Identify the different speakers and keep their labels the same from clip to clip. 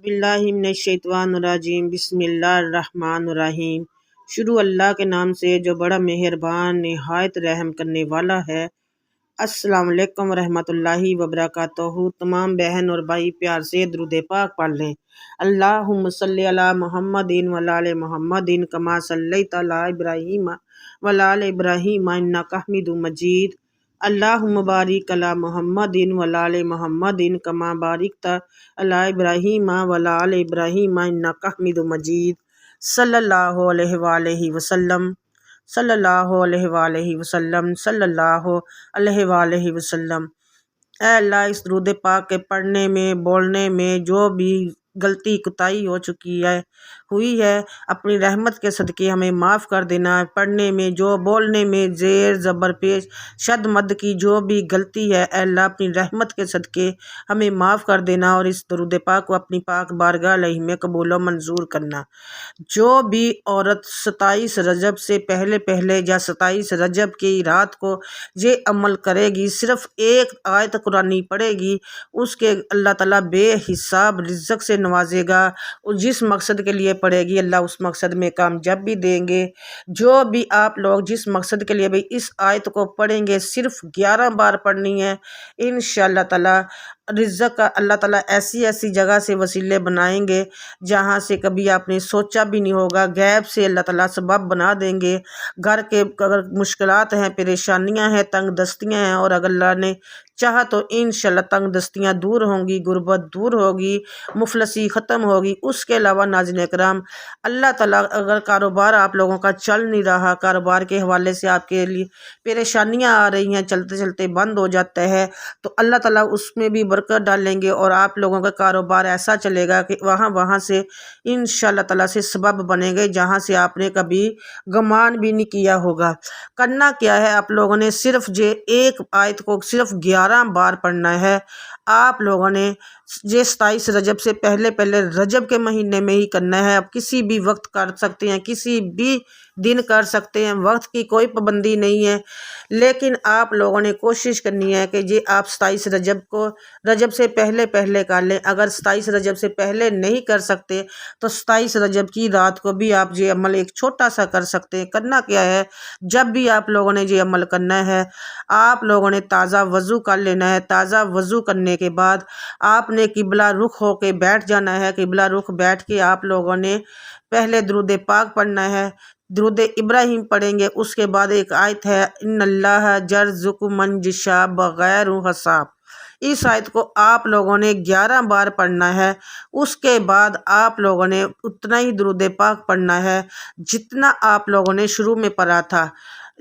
Speaker 1: باللہ من الشیطان الرجیم بسم اللہ الرحمن الرحیم۔ شروع اللہ کے نام سے جو بڑا مہربان نہایت رحم کرنے والا ہے۔ السلام علیکم ورحمۃ اللہ وبرکاتہ۔ تمام بہن اور بھائی پیار سے درود پاک پڑھ لیں۔ اللہم صلی علی محمد وعلی آل محمد کما صلیت علی ابراہیم وعلی آل ابراہیم انک حمید مجید۔ اللہم بارک علی محمد وعلی آل محمد کما بارکت علی ابراہیم وعلی آل ابراہیم انک حمید مجید۔ صلی اللہ علیہ وآلہ وسلم، صلی اللہ علیہ وآلہ وسلم، صلی اللہ علیہ وآلہ وسلم۔ اے اللہ، اس درود پاک کے پڑھنے میں بولنے میں جو بھی غلطی کوتاہی ہوئی ہے اپنی رحمت کے صدقے ہمیں معاف کر دینا۔ پڑھنے میں جو بولنے میں زیر زبر پیش شد مد کی جو بھی غلطی ہے اے اللہ اپنی رحمت کے صدقے ہمیں معاف کر دینا، اور اس درود پاک کو اپنی پاک بارگاہ الہی میں قبول و منظور کرنا۔ جو بھی عورت 27 رجب سے پہلے یا 27 رجب کی رات کو یہ عمل کرے گی، صرف ایک آیت قرآنی پڑھے گی، اس کے اللہ تعالیٰ بے حساب رزق سے نوازے گا، اور جس مقصد کے لیے پڑھے گی اللہ اس مقصد میں کامیاب دیں گے۔ جو بھی آپ لوگ جس مقصد کے لیے بھی اس آیت کو پڑھیں گے صرف 11 بار پڑھنی ہے، انشاءاللہ تعالیٰ رزق کا اللہ تعالیٰ ایسی جگہ سے وسیلے بنائیں گے جہاں سے کبھی آپ نے سوچا بھی نہیں ہوگا، غیب سے اللہ تعالیٰ سبب بنا دیں گے۔ گھر کے اگر مشکلات ہیں، پریشانیاں ہیں، تنگ دستیاں ہیں، اور اگر اللہ نے چاہا تو انشاءاللہ تنگ دستیاں دور ہوں گی، غربت دور ہوگی، مفلسی ختم ہوگی۔ اس کے علاوہ ناظرین کرام، اللہ تعالیٰ اگر کاروبار آپ لوگوں کا چل نہیں رہا، کاروبار کے حوالے سے آپ کے لیے پریشانیاں آ رہی ہیں، چلتے چلتے بند ہو جاتا ہے، تو اللہ تعالیٰ اس میں بھی برکت ڈالیں گے، اور آپ لوگوں کا کاروبار ایسا چلے گا کہ وہاں سے انشاءاللہ تعالیٰ سے سبب بنے گے جہاں سے آپ نے کبھی گمان بھی نہیں کیا ہوگا۔ کرنا کیا ہے، آپ لوگوں نے صرف یہ ایک آیت کو صرف 11 بار پڑھنا ہے۔ آپ لوگوں نے یہ 27 رجب سے پہلے رجب کے مہینے میں ہی کرنا ہے۔ آپ کسی بھی وقت کر سکتے ہیں، کسی بھی دن کر سکتے ہیں، وقت کی کوئی پابندی نہیں ہے، لیکن آپ لوگوں نے کوشش کرنی ہے کہ یہ آپ 27 رجب سے پہلے کر لیں۔ اگر 27 رجب سے پہلے نہیں کر سکتے تو 27 رجب کی رات کو بھی آپ یہ عمل ایک چھوٹا سا کر سکتے ہیں۔ کرنا کیا ہے، جب بھی آپ لوگوں نے یہ عمل کرنا ہے آپ لوگوں نے تازہ وضو کر لینا ہے۔ تازہ وضو کرنے کے بعد آپ نے قبلہ رخ ہو کے بیٹھ جانا ہے۔ قبلہ رخ بیٹھ کے آپ لوگوں نے پہلے درود پاک پڑھنا ہے، درود ابراہیم پڑھیں گے، اس کے بعد ایک آیت ہے ان اللہ یرزق من یشاء بغیر حساب، اس آیت کو آپ لوگوں نے 11 بار پڑھنا ہے۔ اس کے بعد آپ لوگوں نے اتنا ہی درود پاک پڑھنا ہے جتنا آپ لوگوں نے شروع میں پڑھا تھا۔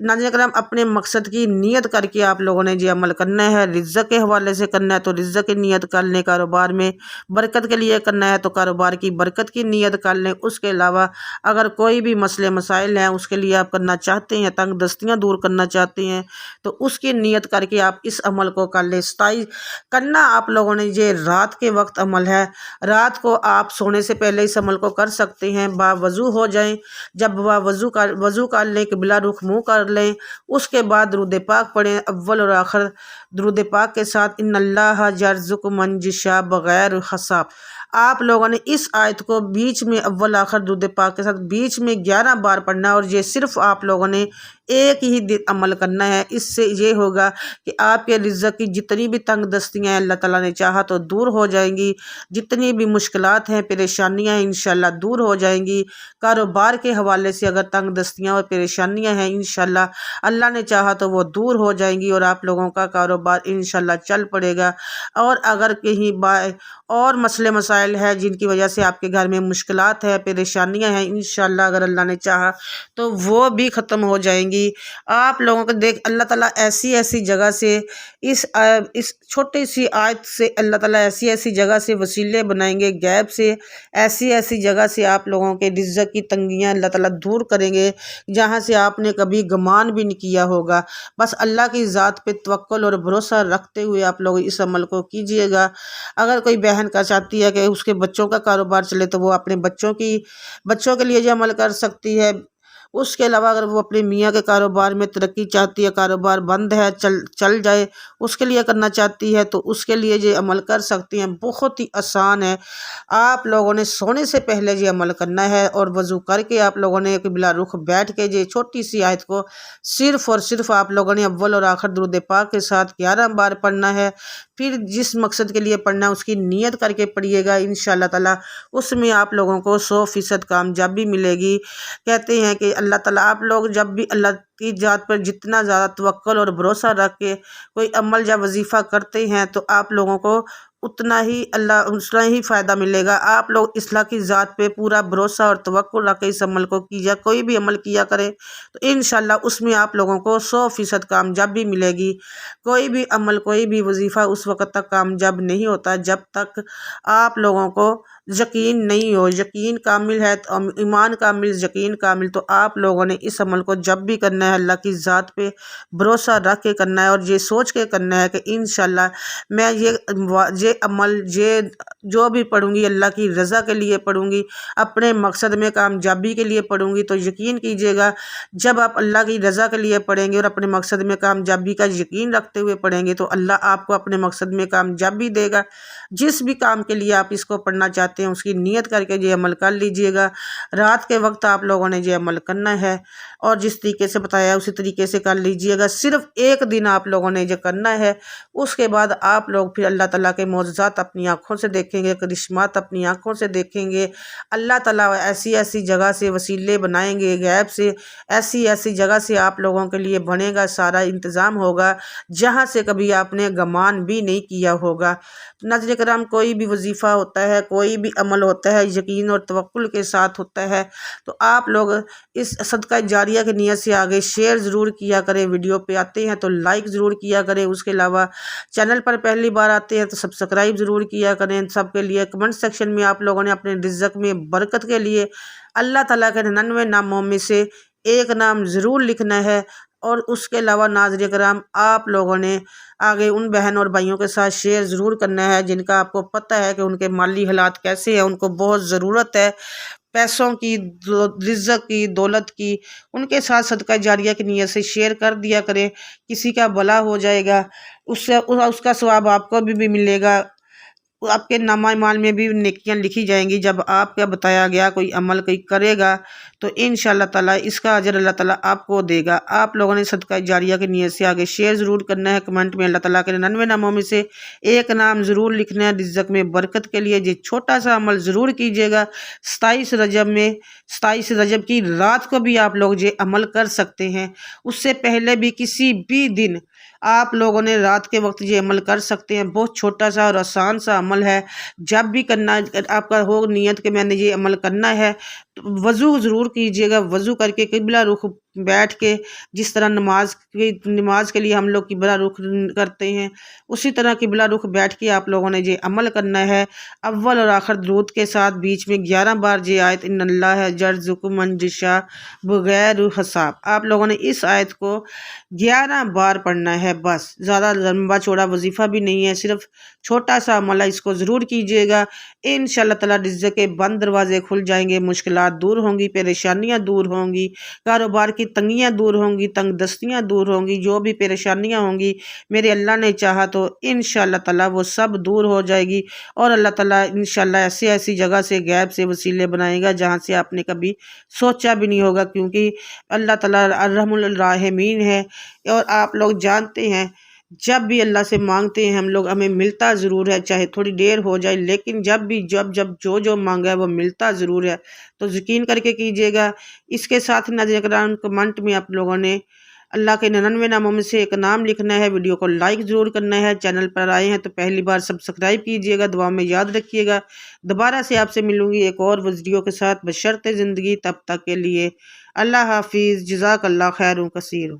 Speaker 1: ناظرین کرام، اپنے مقصد کی نیت کر کے آپ لوگوں نے یہ عمل کرنا ہے۔ رزق کے حوالے سے کرنا ہے تو رزق کی نیت کر لیں، کاروبار میں برکت کے لیے کرنا ہے تو کاروبار کی برکت کی نیت کر لیں۔ اس کے علاوہ اگر کوئی بھی مسئلے مسائل ہیں اس کے لیے آپ کرنا چاہتے ہیں، تنگ دستیاں دور کرنا چاہتے ہیں تو اس کی نیت کر کے آپ اس عمل کو کر لیں۔ کرنا آپ لوگوں نے یہ رات کے وقت عمل ہے، رات کو آپ سونے سے پہلے اس عمل کو کر سکتے ہیں۔ باوضو ہو جائیں، جب وضو کر لیں، قبلہ رخ منہ کر لیں، اس کے بعد درود پاک پڑھیں، اول اور آخر درود پاک کے ساتھ ان اللہ یرزق من یشاء بغیر حساب۔ آپ لوگوں نے اس آیت کو بیچ میں اول آخر درود پاک کے ساتھ بیچ میں 11 بار پڑھنا ہے، اور یہ صرف آپ لوگوں نے ایک ہی دن عمل کرنا ہے۔ اس سے یہ ہوگا کہ آپ کے رزق کی جتنی بھی تنگ دستیاں ہیں اللہ تعالیٰ نے چاہا تو دور ہو جائیں گی، جتنی بھی مشکلات ہیں پریشانیاں ہیں انشاءاللہ دور ہو جائیں گی۔ کاروبار کے حوالے سے اگر تنگ دستیاں اور پریشانیاں ہیں انشاءاللہ اللہ نے چاہا تو وہ دور ہو جائیں گی، اور آپ لوگوں کا کاروبار انشاءاللہ چل پڑے گا۔ اور اگر کہیں اور مسئلے مسائل ہیں جن کی وجہ سے آپ کے گھر میں مشکلات ہے، پریشانیاں ہیں، انشاءاللہ اگر اللہ نے چاہا تو وہ بھی ختم ہو جائیں گی۔ آپ لوگوں کو اللہ تعالیٰ ایسی جگہ سے اس چھوٹی سی آیت سے اللہ تعالیٰ ایسی جگہ سے وسیلے بنائیں گے، غیب سے ایسی جگہ سے آپ لوگوں کے رزق کی تنگیاں اللہ تعالیٰ دور کریں گے جہاں سے آپ نے کبھی گمان بھی نہیں کیا ہوگا۔ بس اللہ کی ذات پہ توکل اور بھروسہ رکھتے ہوئے آپ لوگ اس عمل کو کیجئے گا۔ اگر کوئی بہن کا چاہتی ہے کہ اس کے بچوں کا کاروبار چلے تو وہ اپنے بچوں کے لیے یہ عمل کر سکتی ہے۔ اس کے علاوہ اگر وہ اپنے میاں کے کاروبار میں ترقی چاہتی ہے، کاروبار بند ہے، چل جائے، اس کے لیے کرنا چاہتی ہے، تو اس کے لیے یہ عمل کر سکتی ہیں۔ بہت ہی آسان ہے۔ آپ لوگوں نے سونے سے پہلے یہ عمل کرنا ہے، اور وضو کر کے آپ لوگوں نے قبلہ رخ بیٹھ کے یہ چھوٹی سی آیت کو صرف اور صرف آپ لوگوں نے اول اور آخر درود پاک کے ساتھ 11 بار پڑھنا ہے۔ پھر جس مقصد کے لیے پڑھنا ہے اس کی نیت کر کے پڑھیے گا، انشاءاللہ تعالیٰ اس میں آپ لوگوں کو 100% کامیابی ملے گی۔ کہتے ہیں کہ اللہ تعالیٰ، آپ لوگ جب بھی اللہ کی ذات پر جتنا زیادہ توکل اور بھروسہ رکھ کے کوئی عمل یا وظیفہ کرتے ہیں تو آپ لوگوں کو اتنا ہی فائدہ ملے گا۔ آپ لوگ اصلاح کی ذات پہ پورا بھروسہ اور توکل رکھ کے اس عمل کو کیجیے، کوئی بھی عمل کیا کرے تو انشاءاللہ اس میں آپ لوگوں کو 100% کامیابی ملے گی۔ کوئی بھی عمل، کوئی بھی وظیفہ اس وقت تک کامیاب نہیں ہوتا جب تک آپ لوگوں کو یقین نہیں ہو۔ یقین کامل ہے، ایمان کامل، یقین کامل، تو آپ لوگوں نے اس عمل کو جب بھی کرنا ہے اللہ کی ذات پہ بھروسہ رکھ کے کرنا ہے، اور یہ سوچ کے کرنا ہے کہ انشاءاللہ میں یہ عمل، یہ جو بھی پڑھوں گی اللہ کی رضا کے لیے پڑھوں گی، اپنے مقصد میں کامیابی کے لیے پڑھوں گی۔ تو یقین کیجیے گا جب آپ اللہ کی رضا کے لیے پڑھیں گے اور اپنے مقصد میں کامیابی کا یقین رکھتے ہوئے پڑھیں گے تو اللہ آپ کو اپنے مقصد میں کامیابی دے گا۔ جس بھی کام کے لیے آپ اس کو پڑھنا چاہتے ہیں اس کی نیت کر کے یہ عمل کر لیجئے گا۔ رات کے وقت آپ لوگوں نے یہ عمل کرنا ہے، اور جس طریقے سے بتایا ہے اسی طریقے سے کر لیجئے گا۔ صرف ایک دن آپ لوگوں نے یہ کرنا ہے، اس کے بعد آپ لوگ پھر اللہ تعالیٰ کے معجزات اپنی آنکھوں سے دیکھیں گے، کرشمات اپنی آنکھوں سے دیکھیں گے۔ اللہ تعالیٰ ایسی ایسی جگہ سے وسیلے بنائیں گے، غیب سے ایسی ایسی جگہ سے آپ لوگوں کے لیے بنے گا، سارا انتظام ہوگا جہاں سے کبھی آپ نے گمان بھی نہیں کیا ہوگا۔ ناظرین کرام، کوئی بھی وظیفہ ہوتا ہے، کوئی بھی عمل ہوتا ہے، یقین اور توکل کے ساتھ ہوتا ہے، تو آپ لوگ اس صدقہ جاریہ کی نیت سے آگے شیئر ضرور کیا کریں۔ ویڈیو پہ آتے ہیں تو لائک ضرور کیا کریں، اس کے علاوہ چینل پر پہلی بار آتے ہیں تو سبسکرائب ضرور کیا کریں۔ سب کے لیے کمنٹ سیکشن میں آپ لوگوں نے اپنے رزق میں برکت کے لیے اللہ تعالیٰ کے 99 ناموں میں سے ایک نام ضرور لکھنا ہے۔ اور اس کے علاوہ ناظرین کرام، آپ لوگوں نے آگے ان بہن اور بھائیوں کے ساتھ شیئر ضرور کرنا ہے جن کا آپ کو پتہ ہے کہ ان کے مالی حالات کیسے ہیں، ان کو بہت ضرورت ہے پیسوں کی، رزق کی، دولت کی۔ ان کے ساتھ صدقہ جاریہ کی نیت سے شیئر کر دیا کریں، کسی کا بھلا ہو جائے گا، اس کا ثواب آپ کو بھی ملے گا، آپ کے نامہ اعمال میں بھی نیکیاں لکھی جائیں گی۔ جب آپ کا بتایا گیا کوئی عمل کوئی کرے گا تو انشاءاللہ تعالیٰ اس کا اجر اللہ تعالیٰ آپ کو دے گا۔ آپ لوگوں نے صدقہ جاریہ کی نیت سے آگے شیئر ضرور کرنا ہے، کمنٹ میں اللہ تعالیٰ کے 99 ناموں میں سے ایک نام ضرور لکھنا ہے رزق میں برکت کے لیے۔ یہ چھوٹا سا عمل ضرور کیجیے گا۔ 27 رجب کی رات کو بھی آپ لوگ یہ عمل کر سکتے ہیں، اس سے پہلے بھی کسی بھی دن آپ لوگوں نے رات کے وقت یہ عمل کر سکتے ہیں۔ بہت چھوٹا سا اور آسان سا عمل ہے۔ جب بھی کرنا آپ کا ہو نیت کہ میں نے یہ عمل کرنا ہے تو وضو ضرور کیجیے گا۔ وضو کر کے قبلہ رخ بیٹھ کے، جس طرح نماز کے لیے ہم لوگ قبلہ رخ کرتے ہیں اسی طرح قبلہ رخ بیٹھ کے آپ لوگوں نے یہ عمل کرنا ہے، اول اور آخر درود کے ساتھ، بیچ میں 11 بار یہ آیت ان اللہ یرزق من یشاء بغیر حساب۔ آپ لوگوں نے اس آیت کو 11 بار پڑھنا ہے، بس زیادہ لمبا چوڑا وظیفہ بھی نہیں ہے، صرف چھوٹا سا عمل ہے، اس کو ضرور کیجیے گا۔ انشاءاللہ تعالیٰ رزق کے بند دروازے کھل جائیں گے، مشکلات دور ہوں گی، پریشانیاں دور ہوں گی، کاروبار کی تنگیاں دور ہوں گی، تنگ دستیاں دور ہوں گی، جو بھی پریشانیاں ہوں گی میرے اللہ نے چاہا تو انشاءاللہ تعالیٰ وہ سب دور ہو جائے گی، اور اللہ تعالیٰ انشاءاللہ ایسی جگہ سے غیب سے وسیلے بنائے گا جہاں سے آپ نے کبھی سوچا بھی نہیں ہوگا، کیونکہ اللہ تعالیٰ الرحم الراحمین ہے۔ اور آپ لوگ جانتے ہیں جب بھی اللہ سے مانگتے ہیں ہم لوگ، ہمیں ملتا ضرور ہے، چاہے تھوڑی دیر ہو جائے، لیکن جب جو مانگا ہے وہ ملتا ضرور ہے، تو یقین کر کے کیجیے گا۔ اس کے ساتھ ناظرین کرام، کمنٹ میں آپ لوگوں نے اللہ کے 99 ناموں میں سے ایک نام لکھنا ہے، ویڈیو کو لائک ضرور کرنا ہے، چینل پر آئے ہیں تو پہلی بار سبسکرائب کیجیے گا، دعا میں یاد رکھیے گا۔ دوبارہ سے آپ سے ملوں گی ایک اور ویڈیو کے ساتھ بشرط زندگی، تب تک کے لیے اللہ حافظ، جزاک اللہ خیر کثیر۔